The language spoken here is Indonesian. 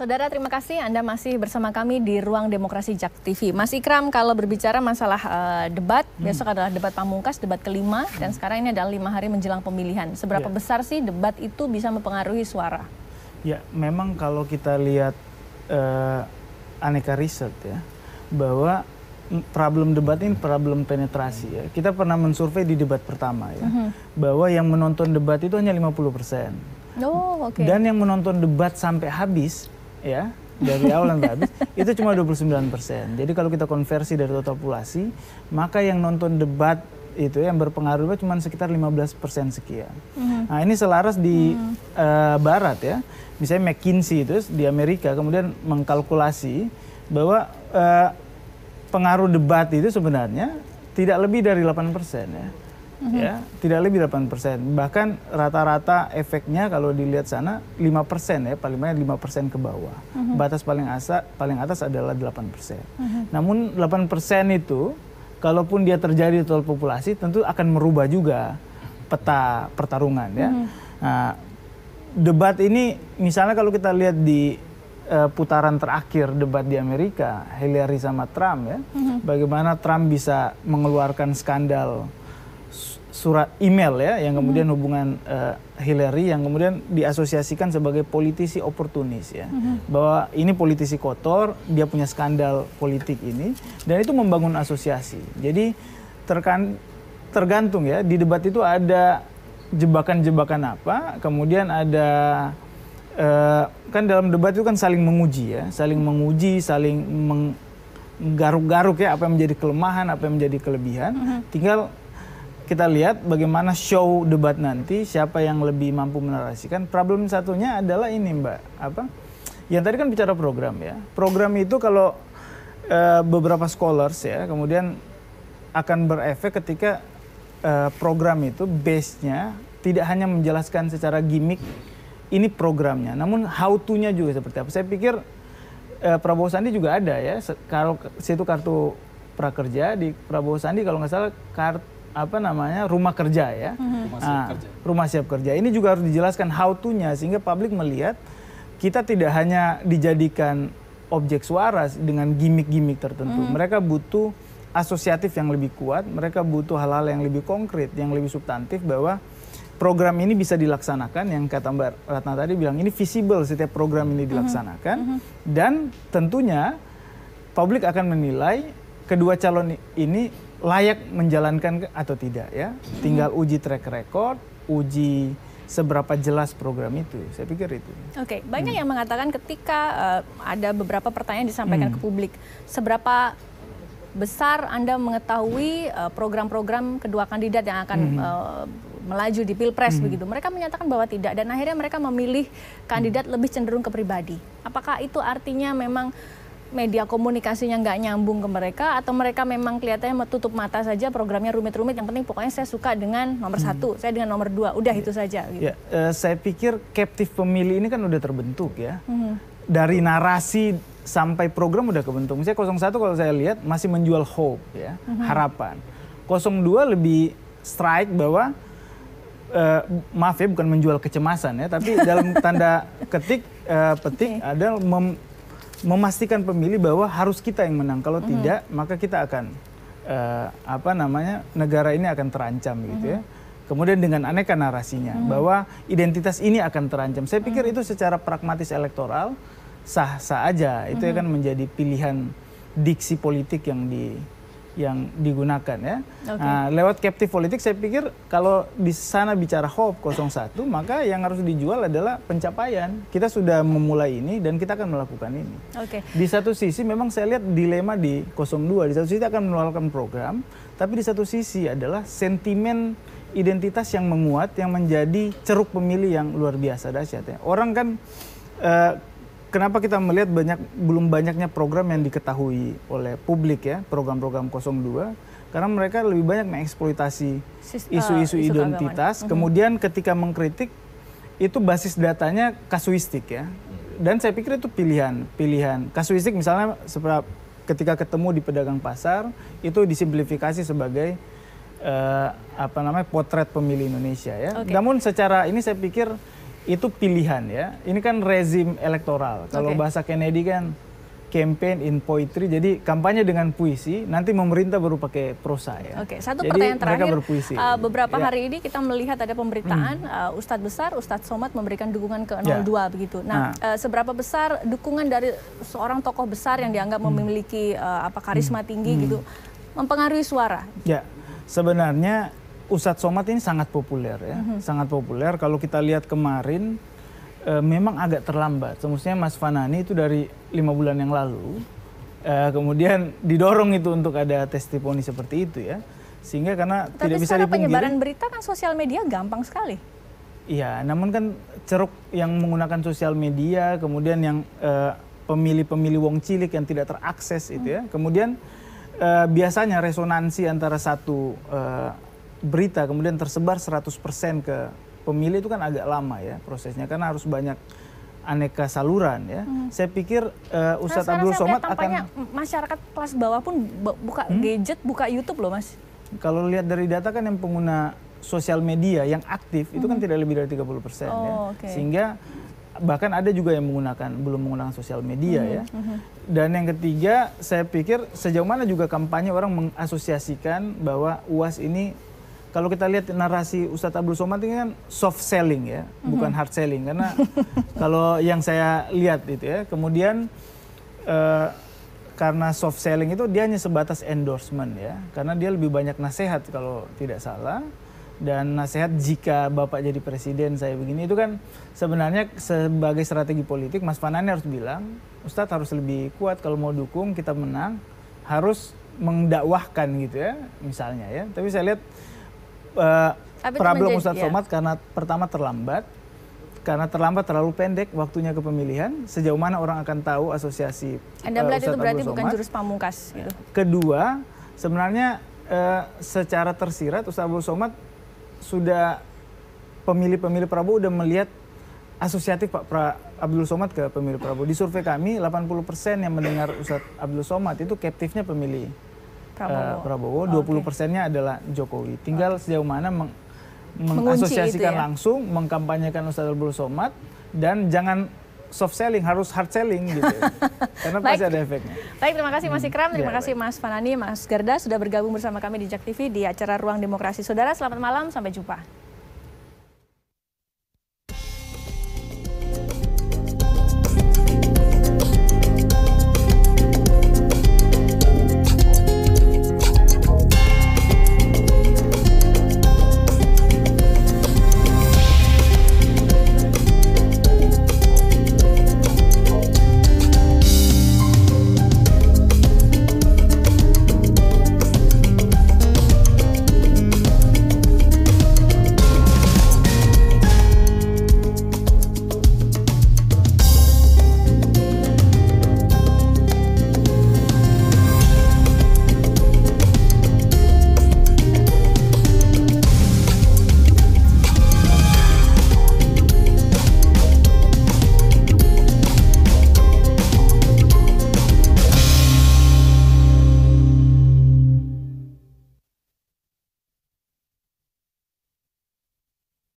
Saudara, terima kasih Anda masih bersama kami di Ruang Demokrasi JAK TV. Mas Ikram, kalau berbicara masalah debat, besok adalah debat pamungkas, debat kelima, dan sekarang ini adalah 5 hari menjelang pemilihan. Seberapa besar sih debat itu bisa mempengaruhi suara? Ya, memang kalau kita lihat aneka riset ya, bahwa problem debat ini problem penetrasi ya. Kita pernah mensurvei di debat pertama ya, bahwa yang menonton debat itu hanya 50%. Oh, oke. Dan yang menonton debat sampai habis ya, dari awal sampai habis itu cuma 29%. Jadi kalau kita konversi dari total populasi, maka yang nonton debat itu yang berpengaruh cuma sekitar 15% sekian. Nah, ini selaras di barat ya. Misalnya McKinsey itu di Amerika kemudian mengkalkulasi bahwa pengaruh debat itu sebenarnya tidak lebih dari 8% ya. Ya, tidak lebih 8%. Bahkan rata-rata efeknya kalau dilihat sana 5% ya, paling banyak 5% ke bawah. Batas paling atas adalah 8%. Namun 8% itu kalaupun dia terjadi di total populasi tentu akan merubah juga peta pertarungan ya. Nah, debat ini misalnya kalau kita lihat di putaran terakhir debat di Amerika, Hillary sama Trump ya, bagaimana Trump bisa mengeluarkan skandal surat email ya, yang kemudian hubungan Hillary yang kemudian diasosiasikan sebagai politisi oportunis ya, bahwa ini politisi kotor, dia punya skandal politik ini, dan itu membangun asosiasi. Jadi tergantung ya, di debat itu ada jebakan-jebakan apa, kemudian ada kan dalam debat itu kan saling menguji ya, saling menggaruk-garuk ya, apa yang menjadi kelemahan, apa yang menjadi kelebihan. Tinggal kita lihat bagaimana show debat nanti, siapa yang lebih mampu menarasikan. Problem satunya adalah ini Mbak, yang tadi kan bicara program ya. Program itu kalau beberapa scholars ya, kemudian akan berefek ketika program itu base-nya tidak hanya menjelaskan secara gimmick ini programnya, namun how to-nya juga seperti apa. Saya pikir Prabowo Sandi juga ada ya, kalau situ kartu prakerja, di Prabowo Sandi kalau nggak salah rumah kerja ya, rumah siap kerja. Ini juga harus dijelaskan how to-nya sehingga publik melihat kita tidak hanya dijadikan objek suara dengan gimmick-gimmick tertentu. Mereka butuh asosiatif yang lebih kuat, mereka butuh hal-hal yang lebih konkret, yang lebih substantif, bahwa program ini bisa dilaksanakan, yang kata Mbak Ratna tadi bilang ini visible setiap program ini dilaksanakan, dan tentunya publik akan menilai kedua calon ini layak menjalankan atau tidak ya. Tinggal uji track record, uji seberapa jelas program itu. Saya pikir itu. Oke, banyak yang mengatakan ketika ada beberapa pertanyaan disampaikan ke publik, seberapa besar Anda mengetahui program-program kedua kandidat yang akan melaju di Pilpres begitu. Mereka menyatakan bahwa tidak, dan akhirnya mereka memilih kandidat lebih cenderung ke pribadi. Apakah itu artinya memang media komunikasinya nggak nyambung ke mereka, atau mereka memang kelihatannya tutup mata saja, programnya rumit-rumit, yang penting pokoknya saya suka dengan nomor 1, saya dengan nomor 2, udah itu saja gitu. Saya pikir captive pemilih ini kan udah terbentuk ya. Dari narasi sampai program udah kebentuk. Misalnya 01 kalau saya lihat masih menjual hope ya, harapan. 02 lebih strike bahwa maaf ya, bukan menjual kecemasan ya, tapi dalam tanda petik ada memastikan pemilih bahwa harus kita yang menang. Kalau tidak, maka kita akan negara ini akan terancam gitu ya. Kemudian dengan aneka narasinya bahwa identitas ini akan terancam. Saya pikir itu secara pragmatis elektoral sah-sah aja. Itu akan menjadi pilihan diksi politik yang digunakan ya. Nah, lewat captive politik saya pikir kalau di sana bicara hope 01, maka yang harus dijual adalah pencapaian. Kita sudah memulai ini dan kita akan melakukan ini. Di satu sisi memang saya lihat dilema di 02, di satu sisi akan mengeluarkan program, tapi di satu sisi adalah sentimen identitas yang menguat yang menjadi ceruk pemilih yang luar biasa dahsyat ya. Orang kan kenapa kita melihat belum banyaknya program yang diketahui oleh publik ya, program-program 02, karena mereka lebih banyak mengeksploitasi isu-isu identitas, kemudian ketika mengkritik itu basis datanya kasuistik ya. Dan saya pikir itu pilihan kasuistik, misalnya ketika ketemu di pedagang pasar itu disimplifikasi sebagai potret pemilih Indonesia ya. Namun secara ini saya pikir itu pilihan ya. Ini kan rezim elektoral. Kalau bahasa Kennedy kan campaign in poetry, jadi kampanye dengan puisi, nanti pemerintah baru pakai prosa ya. Satu jadi pertanyaan terakhir, beberapa ya. hari ini kita melihat ada pemberitaan Ustadz besar, Ustadz Somad memberikan dukungan ke 02 begitu. Nah, seberapa besar dukungan dari seorang tokoh besar yang dianggap memiliki karisma tinggi gitu, mempengaruhi suara? Ya, sebenarnya Ustadz Somad ini sangat populer ya, sangat populer. Kalau kita lihat kemarin, memang agak terlambat. Semestinya Mas Fanani itu dari 5 bulan yang lalu, kemudian didorong itu untuk ada testimoni seperti itu ya, sehingga karena tidak bisa dipungkiri. Tapi penyebaran berita kan sosial media gampang sekali. Iya, namun kan ceruk yang menggunakan sosial media, kemudian yang pemilih-pemilih wong cilik yang tidak terakses itu ya, kemudian biasanya resonansi antara satu berita kemudian tersebar 100% ke pemilih itu kan agak lama ya prosesnya, karena harus banyak aneka saluran ya. Saya pikir Ustadz Abdul Somad akan... masyarakat kelas bawah pun buka gadget, buka YouTube loh Mas. Kalau lihat dari data kan yang pengguna sosial media yang aktif itu kan tidak lebih dari 30% ya. Sehingga bahkan ada juga yang belum menggunakan sosial media ya. Dan yang ketiga, saya pikir sejauh mana juga kampanye orang mengasosiasikan bahwa UAS ini, kalau kita lihat narasi Ustadz Abdul Somad ini kan soft selling ya, bukan hard selling. Karena kalau yang saya lihat itu ya, kemudian karena soft selling itu dia hanya sebatas endorsement ya. Karena dia lebih banyak nasihat kalau tidak salah. Dan nasihat jika Bapak jadi presiden saya begini, itu kan sebenarnya sebagai strategi politik Mas Fanani harus bilang, Ustadz harus lebih kuat kalau mau dukung kita menang, harus mendakwahkan gitu ya misalnya ya. Tapi saya lihat problem Ustadz Somad karena pertama terlambat, terlalu pendek waktunya kepemilihan, sejauh mana orang akan tahu asosiasi Anda melihat itu berarti bukan jurus pamungkas gitu. Kedua, sebenarnya secara tersirat Ustadz Abdul Somad sudah, pemilih-pemilih Prabowo udah melihat asosiatif Pak Abdul Somad ke pemilih Prabowo. Di survei kami 80% yang mendengar Ustadz Abdul Somad itu captive-nya pemilih Prabowo, 20%-nya adalah Jokowi. Tinggal sejauh mana mengasosiasikan langsung, mengkampanyekan Ustadz Abdul Somad, dan jangan soft selling, harus hard selling gitu. Karena pasti ada efeknya. Baik, terima kasih Mas Ikram, terima kasih Mas Fanani, Mas Garda sudah bergabung bersama kami di JAK TV di acara Ruang Demokrasi. Saudara, selamat malam, sampai jumpa.